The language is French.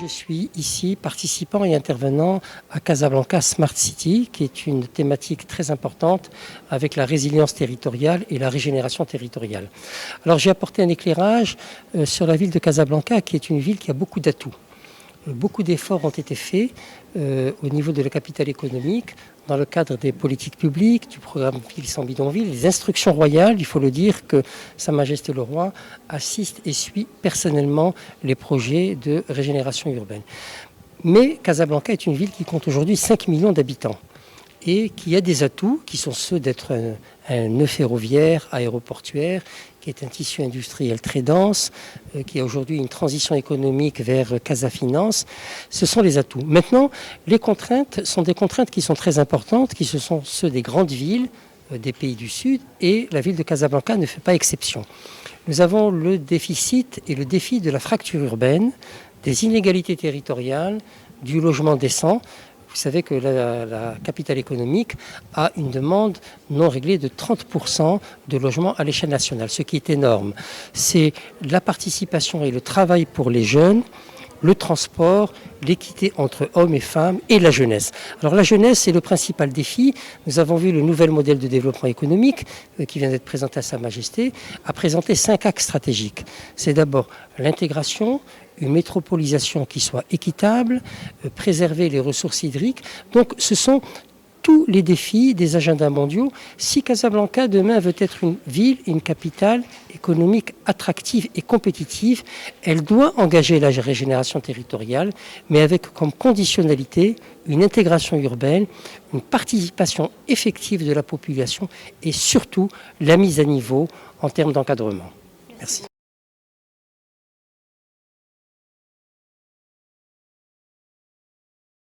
suis ici participant et intervenant à Casablanca Smart City, qui est une thématique très importante avec la résilience territoriale et la régénération territoriale. Alors j'ai apporté un éclairage sur la ville de Casablanca, qui est une ville qui a beaucoup d'atouts. Beaucoup d'efforts ont été faits au niveau de la capitale économique, dans le cadre des politiques publiques, du programme Ville sans bidonville, les instructions royales. Il faut le dire que Sa Majesté le Roi assiste et suit personnellement les projets de régénération urbaine. Mais Casablanca est une ville qui compte aujourd'hui 5 millions d'habitants et qui a des atouts qui sont ceux d'être un nœud ferroviaire, aéroportuaire, qui est un tissu industriel très dense, qui a aujourd'hui une transition économique vers Casafinance. Ce sont les atouts. Maintenant, les contraintes sont des contraintes qui sont très importantes, qui sont ceux des grandes villes, des pays du Sud, et la ville de Casablanca ne fait pas exception. Nous avons le déficit et le défi de la fracture urbaine, des inégalités territoriales, du logement décent. Vous savez que la capitale économique a une demande non réglée de 30% de logements à l'échelle nationale, ce qui est énorme. C'est la participation et le travail pour les jeunes, le transport, l'équité entre hommes et femmes et la jeunesse. Alors la jeunesse, c'est le principal défi. Nous avons vu le nouvel modèle de développement économique qui vient d'être présenté à Sa Majesté, a présenté 5 axes stratégiques. C'est d'abord l'intégration, une métropolisation qui soit équitable, préserver les ressources hydriques. Donc ce sont tous les défis des agendas mondiaux. Si Casablanca demain veut être une ville, une capitale économique attractive et compétitive, elle doit engager la régénération territoriale, mais avec comme conditionnalité une intégration urbaine, une participation effective de la population et surtout la mise à niveau en termes d'encadrement. Merci.